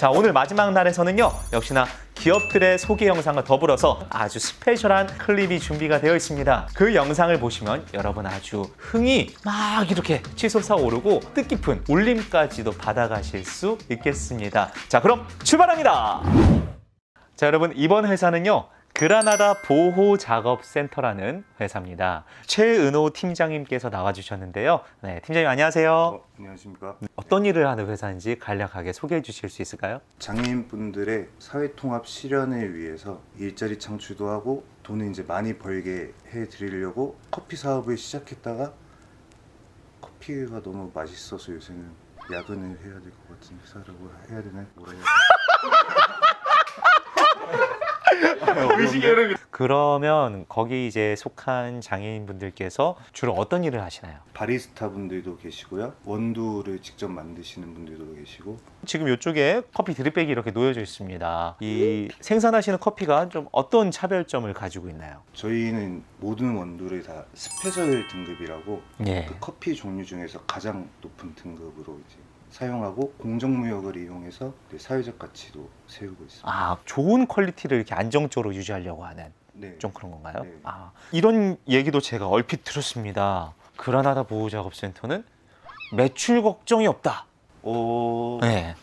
자, 오늘 마지막 날에서는요, 역시나 기업들의 소개 영상과 더불어서 아주 스페셜한 클립이 준비가 되어 있습니다. 그 영상을 보시면 여러분 아주 흥이 막 이렇게 치솟아 오르고 뜻깊은 울림까지도 받아가실 수 있겠습니다. 자, 그럼 출발합니다. 자, 여러분, 이번 회사는요, 그라나다 보호작업센터라는 회사입니다. 최은호 팀장님께서 나와주셨는데요. 네, 팀장님 안녕하세요. 안녕하십니까. 어떤 일을 하는 회사인지 간략하게 소개해 주실 수 있을까요? 장애인분들의 사회통합 실현을 위해서 일자리 창출도 하고 돈을 이제 많이 벌게 해드리려고 커피 사업을 시작했다가 커피가 너무 맛있어서 요새는 야근을 해야 될 것 같은 회사라고 해야 되나요? 뭐라 해야 그러면 거기 이제 속한 장애인분들께서 주로 어떤 일을 하시나요? 바리스타 분들도 계시고요. 원두를 직접 만드시는 분들도 계시고. 지금 이쪽에 커피 드립백이 이렇게 놓여져 있습니다. 이 생산하시는 커피가 좀 어떤 차별점을 가지고 있나요? 저희는 모든 원두를 다 스페셜 등급이라고 예. 그 커피 종류 중에서 가장 높은 등급으로 이제 사용하고 공정무역을 이용해서 사회적 가치도 세우고 있습니다. 아, 좋은 퀄리티를 이렇게 안정적으로 유지하려고 하는 네. 좀 그런 건가요? 네. 아, 이런 얘기도 제가 얼핏 들었습니다. 그라나다 보호작업센터는 매출 걱정이 없다. 네.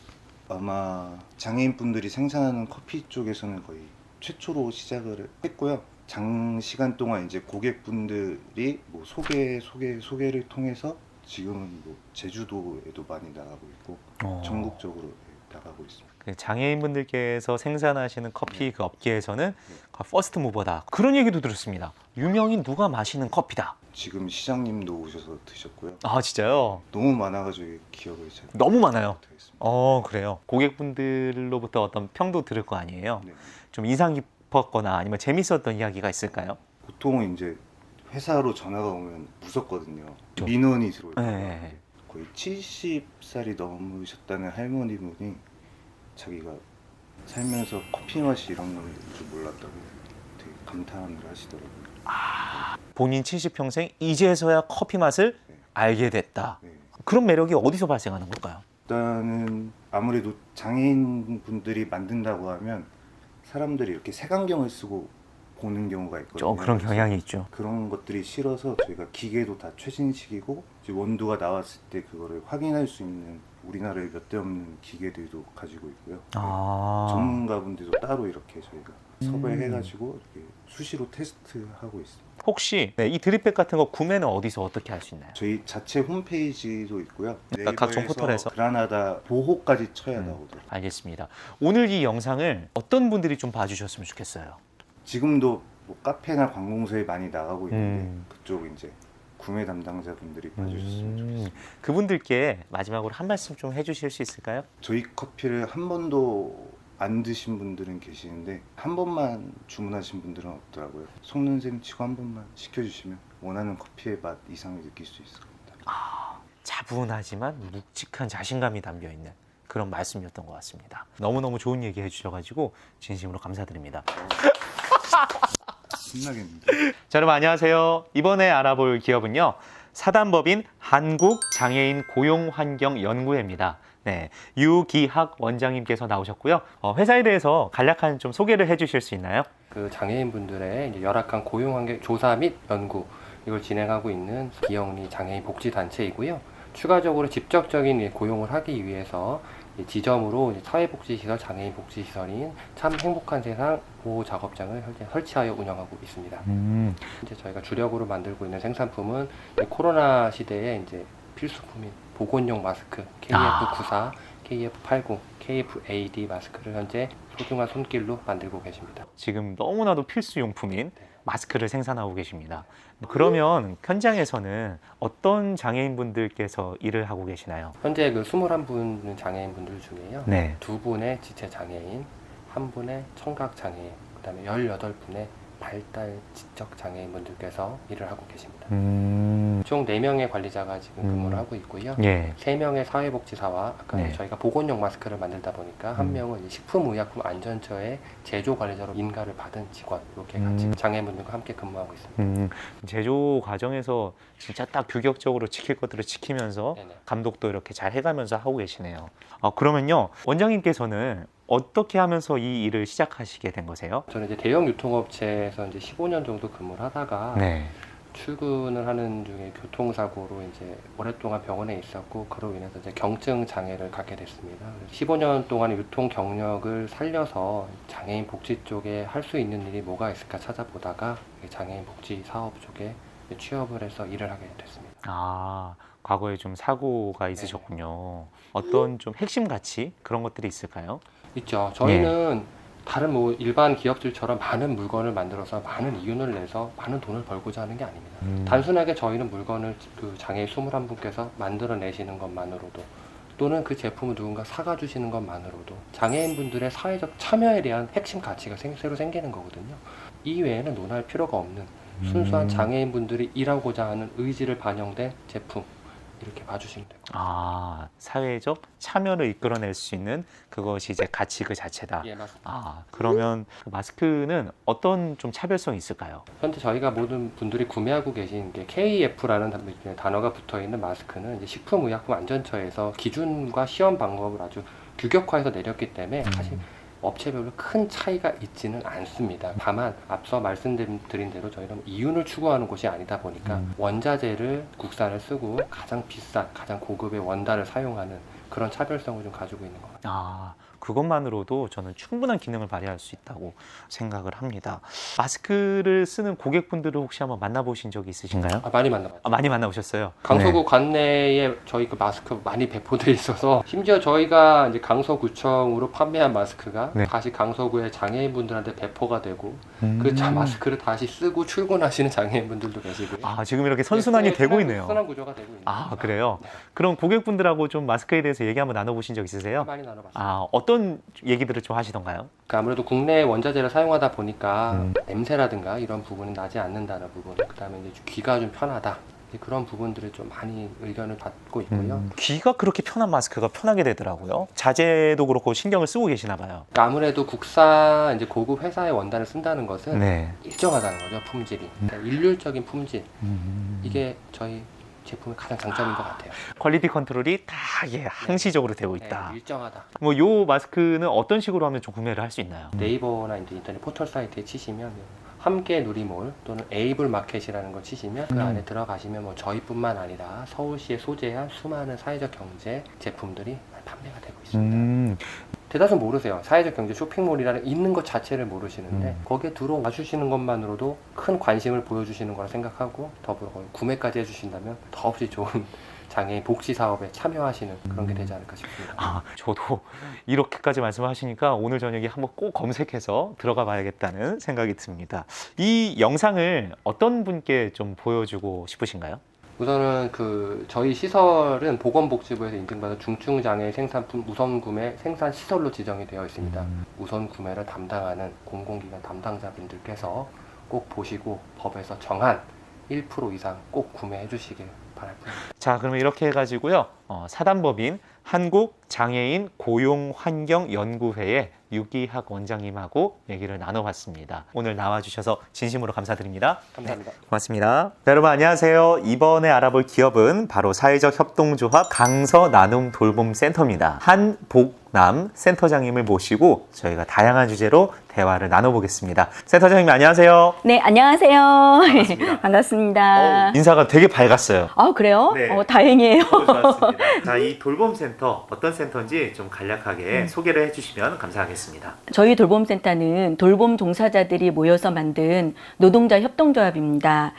아마 장애인분들이 생산하는 커피 쪽에서는 거의 최초로 시작을 했고요. 장시간 동안 이제 고객분들이 뭐 소개를 통해서 지금은 뭐 제주도에도 많이 나가고 있고 전국적으로 나가고 있습니다. 그 장애인분들께서 생산하시는 커피 그 업계에서는 퍼스트 무버다. 그런 얘기도 들었습니다. 유명인 누가 마시는 커피다. 지금 시장님도 오셔서 드셨고요. 아, 진짜요? 너무 많아가지고 기억을 잘 너무 많아요. 못하겠습니다. 그래요. 고객분들로부터 어떤 평도 들을 거 아니에요? 네. 좀 인상 깊었거나 아니면 재밌었던 이야기가 있을까요? 보통은 이제 회사로 전화가 오면 무섭거든요. 민원이 들어올 때 네. 거의 70살이 넘으셨다는 할머니분이 자기가 살면서 커피 맛이 이런 걸 줄 몰랐다고 되게 감탄을 하시더라고요. 본인 70평생 이제서야 커피 맛을 네. 알게 됐다. 네. 그런 매력이 어디서 발생하는 걸까요? 일단은 아무래도 장애인분들이 만든다고 하면 사람들이 이렇게 색안경을 쓰고 보는 경우가 있거든요. 좀 그런 경향이 있죠. 그런 것들이 싫어서 저희가 기계도 다 최신식이고 이제 원두가 나왔을 때 그거를 확인할 수 있는 우리나라에 몇 대 없는 기계들도 가지고 있고요. 전문가분들도 따로 이렇게 저희가 섭외해가지고 이렇게 수시로 테스트하고 있습니다. 혹시 이 드립백 같은 거 구매는 어디서 어떻게 할 수 있나요? 저희 자체 홈페이지도 있고요. 각종 포털에서? 그라나다 보호까지 쳐야 나오더라고요. 알겠습니다. 오늘 이 영상을 어떤 분들이 좀 봐주셨으면 좋겠어요? 지금도 뭐 카페나 관공서에 많이 나가고 있는데 음. 그쪽 이제 구매 담당자분들이 봐주셨으면 좋겠습니다. 그분들께 마지막으로 한 말씀 좀 해주실 수 있을까요? 저희 커피를 한 번도 안 드신 분들은 계시는데 한 번만 주문하신 분들은 없더라고요. 속는 셈 치고 한 번만 시켜주시면 원하는 커피의 맛 이상을 느낄 수 있을 겁니다. 차분하지만 묵직한 자신감이 담겨있는 그런 말씀이었던 것 같습니다. 너무너무 좋은 얘기 해주셔가지고 진심으로 감사드립니다. 신나겠는데. 자, 여러분 안녕하세요. 이번에 알아볼 기업은요, 사단법인 한국장애인 고용환경연구회입니다. 네, 유기학 원장님께서 나오셨고요. 회사에 대해서 간략한 좀 소개를 해주실 수 있나요? 그 장애인분들의 이제 열악한 고용환경 조사 및 연구 이걸 진행하고 있는 비영리 장애인 복지 단체이고요. 추가적으로 직접적인 고용을 하기 위해서 지점으로 사회복지시설, 장애인 복지시설인 참 행복한 세상 보호작업장을 현재 설치하여 운영하고 있습니다. 이제 저희가 주력으로 만들고 있는 생산품은 코로나 시대에 이제 필수품인 보건용 마스크 KF94, KF80, KFAD 마스크를 현재 소중한 손길로 만들고 계십니다. 지금 너무나도 필수용품인 마스크를 생산하고 계십니다. 그러면 현장에서는 어떤 장애인분들께서 일을 하고 계시나요? 현재 그 21분 장애인분들 중에요. 네. 2분의 지체 장애인, 1분의 청각 장애인, 그다음에 18분의 발달 지적 장애인분들께서 일을 하고 계십니다. 총 4명의 관리자가 지금 근무를 하고 있고요. 예. 3명의 사회복지사와 아까 네. 저희가 보건용 마스크를 만들다 보니까 한 명은 이제 식품의약품안전처의 제조 관리자로 인가를 받은 직원 이렇게 같이 장애인분들과 함께 근무하고 있습니다. 제조 과정에서 진짜 딱 규격적으로 지킬 것들을 지키면서 네네. 감독도 이렇게 잘 해가면서 하고 계시네요. 그러면요, 원장님께서는 어떻게 하면서 이 일을 시작하시게 된 거세요? 저는 이제 대형 유통업체에서 이제 15년 정도 근무를 하다가 네. 출근을 하는 중에 교통사고로 이제 오랫동안 병원에 있었고 그로 인해서 이제 경증 장애를 갖게 됐습니다. 15년 동안의 유통 경력을 살려서 장애인 복지 쪽에 할 수 있는 일이 뭐가 있을까 찾아보다가 장애인 복지 사업 쪽에 취업을 해서 일을 하게 됐습니다. 과거에 좀 사고가 있으셨군요. 어떤 좀 핵심 가치 그런 것들이 있을까요? 있죠. 저희는 다른 뭐 일반 기업들처럼 많은 물건을 만들어서 많은 이윤을 내서 많은 돈을 벌고자 하는 게 아닙니다. 단순하게 저희는 물건을 그 장애인 21분께서 만들어내시는 것만으로도 또는 그 제품을 누군가 사가 주시는 것만으로도 장애인분들의 사회적 참여에 대한 핵심 가치가 새로 생기는 거거든요. 이 외에는 논할 필요가 없는 순수한 장애인분들이 일하고자 하는 의지를 반영된 제품 이렇게 봐주시면 돼요. 사회적 참여를 이끌어낼 수 있는 그것이 이제 가치 그 자체다. 예, 맞습니다. 그러면 마스크는 어떤 좀 차별성이 있을까요? 현재 저희가 모든 분들이 구매하고 계신 게 KEF라는 단어가 붙어 있는 마스크는 이제 식품의약품안전처에서 기준과 시험 방법을 아주 규격화해서 내렸기 때문에 사실 업체별로 큰 차이가 있지는 않습니다. 다만 앞서 말씀드린 대로 저희는 이윤을 추구하는 곳이 아니다 보니까 원자재를 국산을 쓰고 가장 비싼, 가장 고급의 원단을 사용하는 그런 차별성을 좀 가지고 있는 것 같아요. 그것만으로도 저는 충분한 기능을 발휘할 수 있다고 생각을 합니다. 마스크를 쓰는 고객분들을 혹시 한번 만나보신 적이 있으신가요? 많이 만나봤죠. 많이 만나보셨어요? 강서구 관내에 저희 그 마스크 많이 배포돼 있어서 심지어 저희가 이제 강서구청으로 판매한 마스크가 다시 강서구의 장애인분들한테 배포가 되고 그 마스크를 다시 쓰고 출근하시는 장애인분들도 계시고요. 지금 이렇게 선순환이 되고 있네요. 선순환 구조가 되고 있는. 그래요? 그럼 고객분들하고 좀 마스크에 대해서 얘기 한번 나눠보신 적 있으세요? 많이 나눠봤어요. 어떤 얘기들을 좀 하시던가요? 그러니까 아무래도 국내 원자재를 사용하다 보니까 냄새라든가 이런 부분은 나지 않는다는 부분, 그다음에 이제 귀가 좀 편하다. 그런 부분들을 좀 많이 의견을 받고 있고요. 귀가 그렇게 편한 마스크가 편하게 되더라고요. 자재도 그렇고 신경을 쓰고 계시나 봐요. 그러니까 아무래도 국산 이제 고급 회사의 원단을 쓴다는 것은 일정하다는 거죠, 품질이. 그러니까 일률적인 품질. 이게 저희 제품의 가장 장점인 것 같아요. 퀄리티 컨트롤이 다 항시적으로 되고 있다. 일정하다. 요 마스크는 어떤 식으로 하면 좀 구매를 할 수 있나요? 네이버나 이제 인터넷 포털 사이트에 치시면 함께 누리몰 또는 에이블 마켓이라는 걸 치시면 그 안에 들어가시면 뭐 저희뿐만 아니라 서울시에 소재한 수많은 사회적 경제 제품들이 판매가 되고 있습니다. 대다수 모르세요. 사회적 경제 쇼핑몰이라는 있는 것 자체를 모르시는데 거기에 들어와 주시는 것만으로도 큰 관심을 보여주시는 거라 생각하고 더불어 구매까지 해주신다면 더없이 좋은 장애인 복지 사업에 참여하시는 그런 게 되지 않을까 싶습니다. 저도 이렇게까지 말씀하시니까 오늘 저녁에 한번 꼭 검색해서 들어가 봐야겠다는 생각이 듭니다. 이 영상을 어떤 분께 좀 보여주고 싶으신가요? 우선은 저희 시설은 보건복지부에서 인증받은 중증장애 생산품 우선 구매 생산 시설로 지정이 되어 있습니다. 우선 구매를 담당하는 공공기관 담당자분들께서 꼭 보시고 법에서 정한 1% 이상 꼭 구매해 주시길 바랍니다. 자, 그러면 이렇게 해가지고요. 사단법인 한국장애인 고용환경연구회의 유기학 원장님하고 얘기를 나눠봤습니다. 오늘 나와주셔서 진심으로 감사드립니다. 감사합니다. 고맙습니다. 여러분 안녕하세요. 이번에 알아볼 기업은 바로 사회적 협동조합 강서 나눔 돌봄 센터입니다. 한복남 센터장님을 모시고 저희가 다양한 주제로 대화를 나눠보겠습니다. 센터장님 안녕하세요. 네, 안녕하세요. 반갑습니다. 반갑습니다. 인사가 되게 밝았어요. 그래요? 네. 다행이에요. 좋았습니다. 자, 이 돌봄센터 어떤 센터인지 좀 간략하게 소개를 해주시면 감사하겠습니다. 저희 돌봄센터는 돌봄 종사자들이 모여서 만든 노동자 협동조합입니다.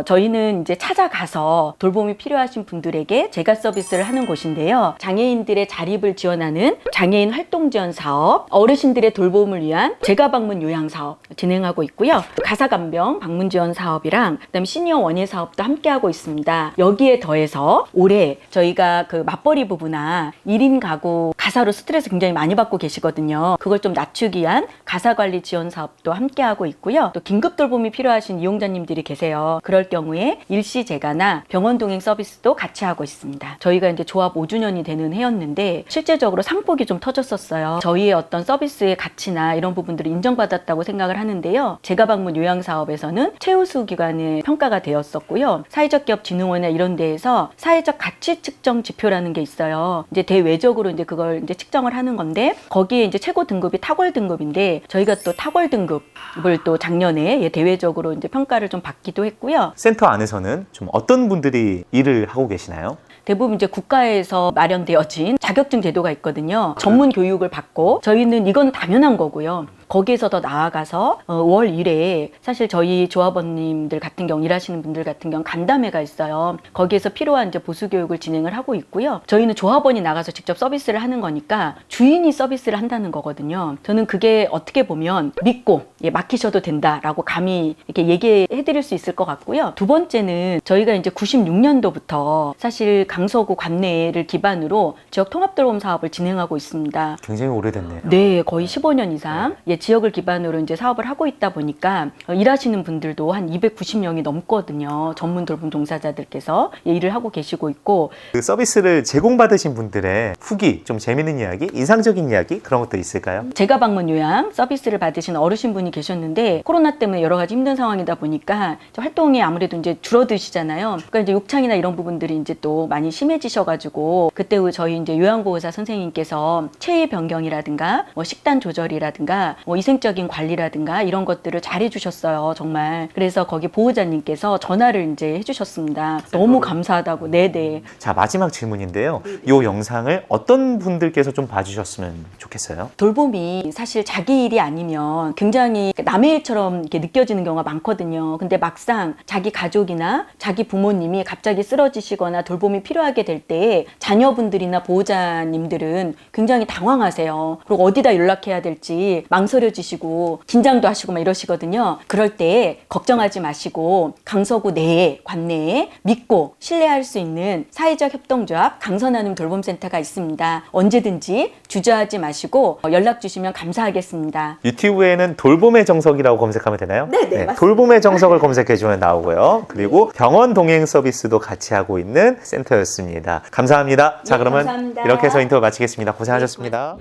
저희는 이제 찾아가서 돌봄이 필요하신 분들에게 제가 서비스를 하는 곳인데요. 장애인들의 자립을 지원하는 장애인 활동 지원 사업, 어르신들의 돌봄을 위한 재가 방문 요양 사업 진행하고 있고요. 가사 간병 방문 지원 사업이랑 그다음에 시니어 원예 사업도 함께 하고 있습니다. 여기에 더해서 올해 저희가 그 맞벌이 부부나 1인 가구 가사로 스트레스 굉장히 많이 받고 계시거든요. 있거든요. 그걸 좀 낮추기 위한 가사관리 지원 사업도 함께 하고 있고요. 또 긴급 돌봄이 필요하신 이용자님들이 계세요. 그럴 경우에 일시재가나 병원 동행 서비스도 같이 하고 있습니다. 저희가 이제 조합 5주년이 되는 해였는데 실제적으로 상복이 좀 터졌었어요. 저희의 어떤 서비스의 가치나 이런 부분들을 인정받았다고 생각을 하는데요. 제가 방문 요양 사업에서는 최우수 기관에 평가가 되었었고요. 사회적 기업 진흥원이나 이런 데에서 사회적 가치 측정 지표라는 게 있어요. 이제 대외적으로 이제 그걸 이제 측정을 하는 건데 거기에 이제 최고 등급이 탁월 등급인데 저희가 또 탁월 등급을 또 작년에 대외적으로 이제 평가를 좀 받기도 했고요. 센터 안에서는 좀 어떤 분들이 일을 하고 계시나요? 대부분 이제 국가에서 마련되어진 자격증 제도가 있거든요. 전문 교육을 받고 저희는 이건 당연한 거고요. 거기에서 더 나아가서 월 1회 사실 저희 조합원님들 같은 경우 일하시는 분들 같은 경우 간담회가 있어요. 거기에서 필요한 이제 보수 교육을 진행을 하고 있고요. 저희는 조합원이 나가서 직접 서비스를 하는 거니까 주인이 서비스를 한다는 거거든요. 저는 그게 어떻게 보면 믿고 맡기셔도 된다라고 감히 이렇게 얘기해 드릴 수 있을 것 같고요. 두 번째는 저희가 이제 96년도부터 사실 강서구 관내를 기반으로 지역 통합돌봄 사업을 진행하고 있습니다. 굉장히 오래됐네요. 네, 거의 15년 이상 지역을 기반으로 이제 사업을 하고 있다 보니까 일하시는 분들도 한 290명이 넘거든요. 전문 돌봄 종사자들께서 일을 하고 계시고 있고 그 서비스를 제공받으신 분들의 후기, 좀 재밌는 이야기, 인상적인 이야기 그런 것도 있을까요? 제가 방문 요양 서비스를 받으신 어르신분이 계셨는데 코로나 때문에 여러 가지 힘든 상황이다 보니까 활동이 아무래도 이제 줄어드시잖아요. 그러니까 이제 욕창이나 이런 부분들이 이제 또 많이 심해지셔가지고 그때 저희 이제 요양보호사 선생님께서 체위 변경이라든가 뭐 식단 조절이라든가 뭐 위생적인 관리라든가 이런 것들을 잘 해주셨어요. 정말. 그래서 거기 보호자님께서 전화를 이제 해주셨습니다. 너무 감사하다고. 네네. 자, 마지막 질문인데요. 이 영상을 어떤 분들께서 좀 봐주셨으면 좋겠어요? 돌봄이 사실 자기 일이 아니면 굉장히 남의 일처럼 이렇게 느껴지는 경우가 많거든요. 근데 막상 자기 가족이나 자기 부모님이 갑자기 쓰러지시거나 돌봄이 필요하게 될 때 자녀분들이나 보호자님들은 굉장히 당황하세요. 그리고 어디다 연락해야 될지 망설여지시고 긴장도 하시고 막 이러시거든요. 그럴 때 걱정하지 마시고 강서구 내에 관내에 믿고 신뢰할 수 있는 사회적 협동조합 강서나눔 돌봄센터가 있습니다. 언제든지 주저하지 마시고 연락 주시면 감사하겠습니다. 유튜브에는 돌봄의 정석이라고 검색하면 되나요? 네, 맞습니다. 돌봄의 정석을 검색해주면 나오고요. 그리고 병원 동행 서비스도 같이 하고 있는 센터였습니다. 감사합니다. 자, 네, 그러면 감사합니다. 이렇게 해서 인터뷰 마치겠습니다. 고생하셨습니다.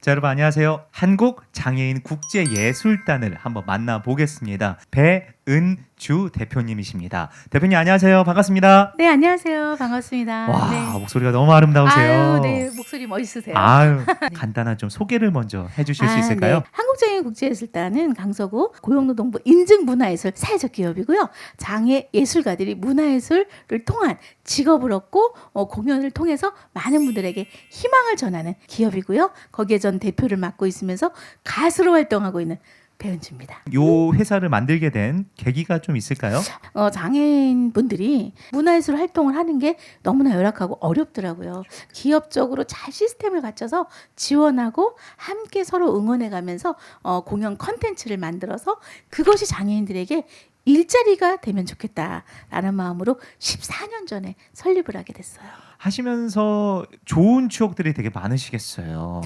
자, 여러분 안녕하세요. 한국장애인 국제예술단을 한번 만나보겠습니다. 배은주 대표님이십니다. 대표님 안녕하세요. 반갑습니다. 네, 안녕하세요. 반갑습니다. 와, 네. 목소리가 너무 아름다우세요. 아유, 네, 목소리 멋있으세요. 아유, 간단한 좀 소개를 먼저 해주실 수 있을까요? 네. 한국장애인 국제예술단은 강서구 고용노동부 인증문화예술 사회적 기업이고요. 장애 예술가들이 문화예술을 통한 직업을 얻고 공연을 통해서 많은 분들에게 희망을 전하는 기업이고요. 거기에 전 대표를 맡고 있으면서 가수로 활동하고 있는 배은주입니다. 요 회사를 만들게 된 계기가 좀 있을까요? 장애인분들이 문화예술 활동을 하는 게 너무나 열악하고 어렵더라고요. 기업적으로 잘 시스템을 갖춰서 지원하고 함께 서로 응원해가면서 공연 컨텐츠를 만들어서 그것이 장애인들에게 일자리가 되면 좋겠다라는 마음으로 14년 전에 설립을 하게 됐어요. 하시면서 좋은 추억들이 되게 많으시겠어요.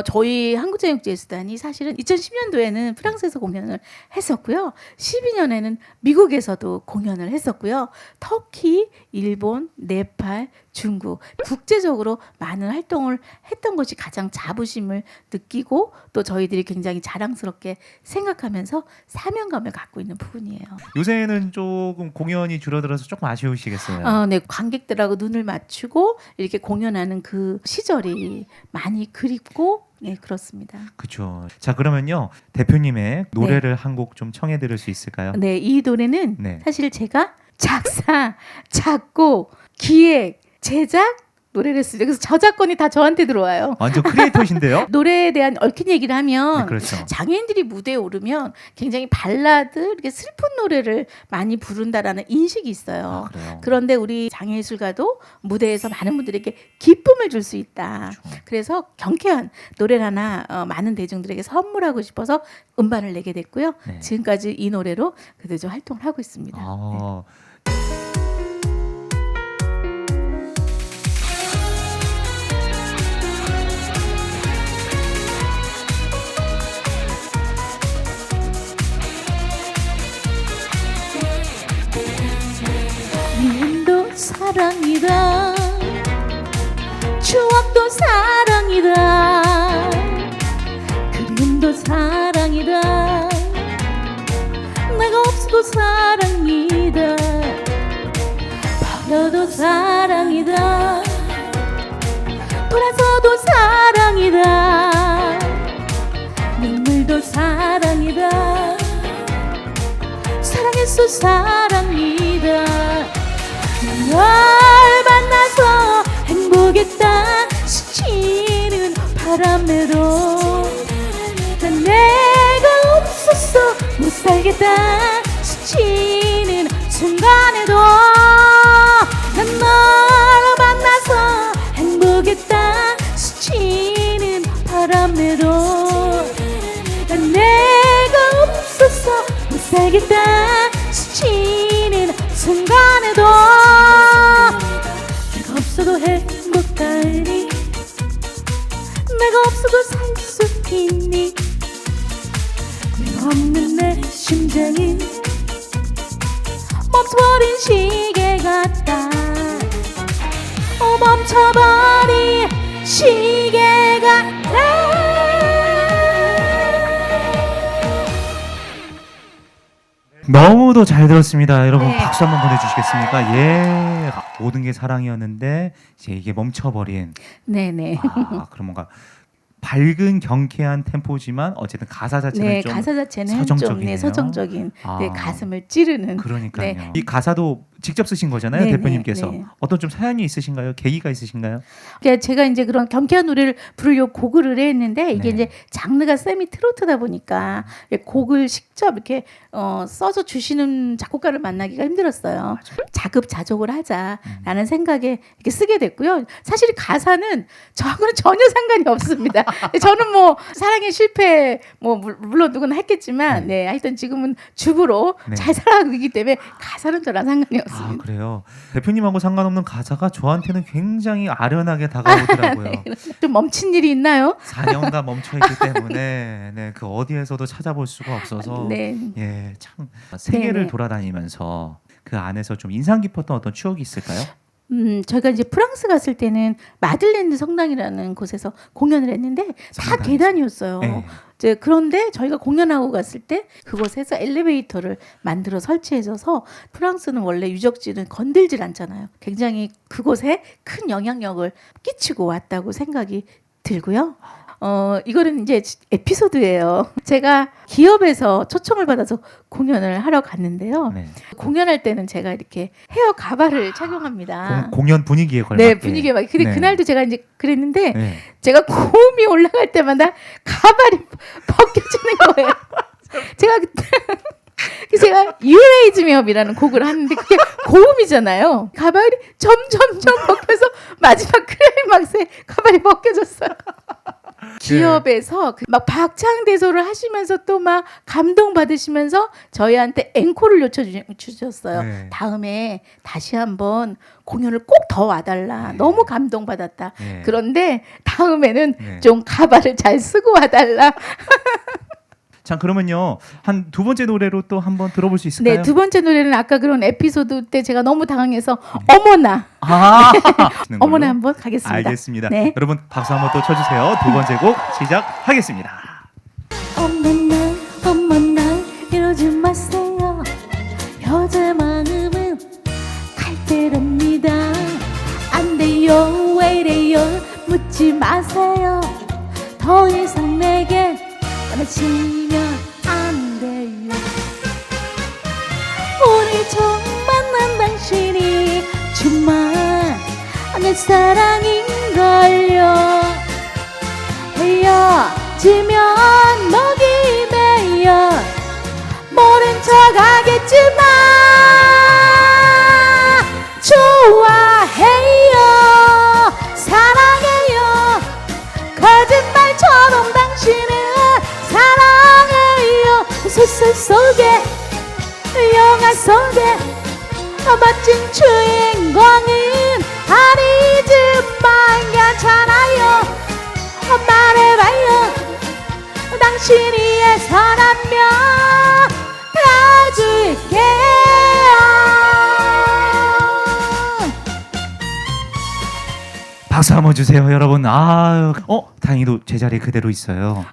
저희 한국장애인국제예술단이 사실은 2010년도에는 프랑스에서 공연을 했었고요. 12년에는 미국에서도 공연을 했었고요. 터키, 일본, 네팔, 중국 국제적으로 많은 활동을 했던 것이 가장 자부심을 느끼고 또 저희들이 굉장히 자랑스럽게 생각하면서 사명감을 갖고 있는 부분이에요. 요새는 조금 공연이 줄어들어서 조금 아쉬우시겠어요. 네, 관객들하고 눈을 맞추고 이렇게 공연하는 그 시절이 많이 그립고 네, 그렇습니다. 그렇죠. 자, 그러면요. 대표님의 노래를 한 곡 좀 청해 들을 수 있을까요? 네, 이 노래는 네. 사실 제가 작사, 작곡, 기획, 제작 노래를 했어요. 그래서 저작권이 다 저한테 들어와요. 완전 크리에이터신데요? 노래에 대한 얽힌 얘기를 하면 네, 그렇죠. 장애인들이 무대에 오르면 굉장히 발라드, 이렇게 슬픈 노래를 많이 부른다라는 인식이 있어요. 아, 그래요? 그런데 우리 장애예술가도 무대에서 많은 분들에게 기쁨을 줄 수 있다. 그렇죠. 그래서 경쾌한 노래를 하나 많은 대중들에게 선물하고 싶어서 음반을 내게 됐고요. 네. 지금까지 이 노래로 그래도 좀 활동을 하고 있습니다. 아, 예수 사랑이다. 널 만나서 행복했다 스치는 바람에도 난 내가 없어서 못 살겠다 스치는 순간에도 난 널 만나서 행복했다 스치는 바람에도 난 내가 없어서 못 살겠다 스치는 순간에도 내가 없어도 행복하니 내가 없어도 살 수 있니 내가 없는 내 심장이 멈춰버린 시계 같다 멈춰버린 시계 같다. 너무도 잘 들었습니다. 여러분 네. 박수 한번 보내주시겠습니까? 예, 모든 게 사랑이었는데 이제 이게 멈춰버린. 네네. 그럼 뭔가 밝은 경쾌한 템포지만 어쨌든 가사 자체는 네, 좀 가사 자체는 서정적이네요. 좀 네, 서정적인 아. 네, 가슴을 찌르는. 그러니까요. 네. 이 가사도 직접 쓰신 거잖아요, 네, 대표님께서. 네. 어떤 좀 사연이 있으신가요? 계기가 있으신가요? 그러니까 제가 이제 그런 경쾌한 노래를 부르려고 곡을 했는데 이게 네. 이제 장르가 세미 트로트다 보니까 곡을 직접 이렇게 써서 주시는 작곡가를 만나기가 힘들었어요. 자급자족을 하자라는 생각에 이렇게 쓰게 됐고요. 사실 가사는 저하고는 전혀 상관이 없습니다. 저는 뭐 사랑의 실패 뭐 물론 누구나 했겠지만 네, 하여튼 지금은 주부로 네. 잘 살아가고 있기 때문에 가사는 저랑 상관이 없습니다. 그래요. 대표님하고 상관없는 가사가 저한테는 굉장히 아련하게 다가오더라고요. 좀 멈춘 일이 있나요? 4년간 멈춰있기 때문에 네, 그 어디에서도 찾아볼 수가 없어서 네. 예, 참 세계를 네네. 돌아다니면서 그 안에서 좀 인상 깊었던 어떤 추억이 있을까요? 저희가 이제 프랑스 갔을 때는 마들렌드 성당이라는 곳에서 공연을 했는데 다 성당에서. 계단이었어요. 네. 이제 그런데 저희가 공연하고 갔을 때 그곳에서 엘리베이터를 만들어 설치해줘서 프랑스는 원래 유적지는 건들질 않잖아요. 굉장히 그곳에 큰 영향력을 끼치고 왔다고 생각이 들고요. 이거는 이제 에피소드예요. 제가 기업에서 초청을 받아서 공연을 하러 갔는데요. 네. 공연할 때는 제가 이렇게 헤어 가발을 착용합니다. 공연 분위기에 걸맞게. 네, 분위기에 막. 근데 네. 그날도 제가 이제 그랬는데 네. 제가 고음이 올라갈 때마다 가발이 벗겨지는 거예요. 제가 제가 유레이즈미업이라는 곡을 하는데 그게 고음이잖아요. 가발이 점점점 벗겨서 마지막 클라이막스에 가발이 벗겨졌어요. 기업에서 막 박창대소를 하시면서 또 막 감동 받으시면서 저희한테 앵콜을 요청주셨어요. 네. 다음에 다시 한번 공연을 꼭 더 와달라. 네. 너무 감동 받았다. 네. 그런데 다음에는 네. 좀 가발을 잘 쓰고 와달라. 자, 그러면요. 한 두 번째 노래로 또 한번 들어볼 수 있을까요? 네, 두 번째 노래는 아까 그런 에피소드 때 제가 너무 당황해서 어머나 하시는 걸로. 어머나 한번 가겠습니다. 알겠습니다. 네. 여러분 박수 한번 또 쳐주세요. 두 번째 곡 시작하겠습니다. 어머나 이러지 마세요. 여자 마음은 갈대랍니다. 안 돼요 왜 이래요 묻지 마세요. 더 이상 내게 원하시면 안 돼요. 우리 처음 만난 당신이 정말 내 사랑인걸요. 헤어지면 목이 메여 모른 척 하겠지만 좋아해요 사랑해요 거짓말처럼 당신을 사랑해요. 소설 속에 영화 속에 멋진 주인공은 아니지만 괜찮아요. 말해봐요 당신이 예선하면 가줄게요. 박수 한번 주세요, 여러분. 아유, 다행히도 제자리에 그대로 있어요.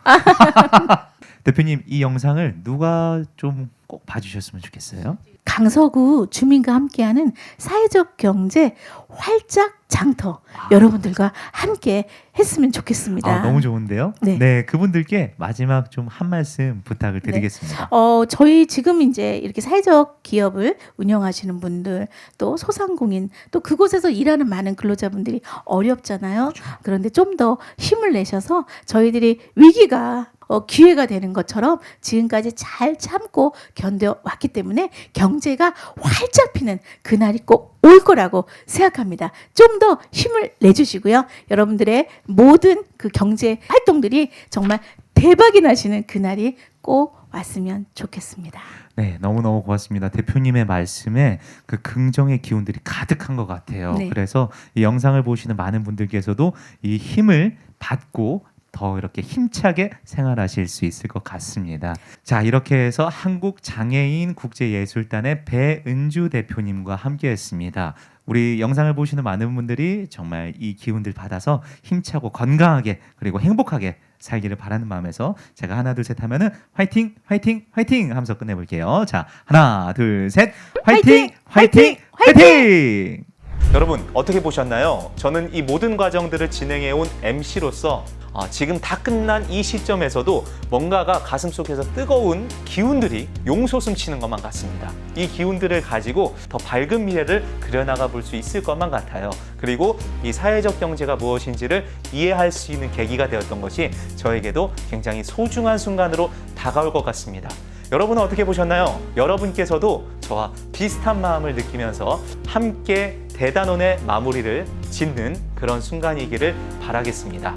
대표님, 이 영상을 누가 좀 꼭 봐주셨으면 좋겠어요. 강서구 주민과 함께하는 사회적 경제 활짝 장터 여러분들과 함께 했으면 좋겠습니다. 너무 좋은데요? 네. 그분들께 마지막 좀 한 말씀 부탁을 드리겠습니다. 저희 지금 이제 이렇게 사회적 기업을 운영하시는 분들, 또 소상공인, 또 그곳에서 일하는 많은 근로자분들이 어렵잖아요. 그런데 좀 더 힘을 내셔서 저희들이 위기가 기회가 되는 것처럼 지금까지 잘 참고 견뎌왔기 때문에 경제가 활짝 피는 그날이 꼭 올 거라고 생각합니다. 좀 더 힘을 내주시고요. 여러분들의 모든 그 경제 활동들이 정말 대박이 나시는 그날이 꼭 왔으면 좋겠습니다. 네, 너무너무 고맙습니다. 대표님의 말씀에 그 긍정의 기운들이 가득한 것 같아요. 네. 그래서 이 영상을 보시는 많은 분들께서도 이 힘을 받고 더 이렇게 힘차게 생활하실 수 있을 것 같습니다. 자, 이렇게 해서 한국장애인 국제예술단의 배은주 대표님과 함께했습니다. 우리 영상을 보시는 많은 분들이 정말 이 기운들 받아서 힘차고 건강하게 그리고 행복하게 살기를 바라는 마음에서 제가 하나 둘 셋 하면은 화이팅 화이팅 화이팅 하면서 끝내볼게요. 자, 하나 둘 셋 화이팅 화이팅 화이팅! 여러분 어떻게 보셨나요? 저는 이 모든 과정들을 진행해온 MC로서 지금 다 끝난 이 시점에서도 뭔가가 가슴속에서 뜨거운 기운들이 용솟음 치는 것만 같습니다. 이 기운들을 가지고 더 밝은 미래를 그려나가 볼 수 있을 것만 같아요. 그리고 이 사회적 경제가 무엇인지를 이해할 수 있는 계기가 되었던 것이 저에게도 굉장히 소중한 순간으로 다가올 것 같습니다. 여러분은 어떻게 보셨나요? 여러분께서도 저와 비슷한 마음을 느끼면서 함께 대단원의 마무리를 짓는 그런 순간이기를 바라겠습니다.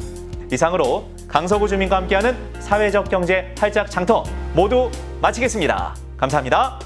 이상으로 강서구 주민과 함께하는 사회적 경제 활짝 장터 모두 마치겠습니다. 감사합니다.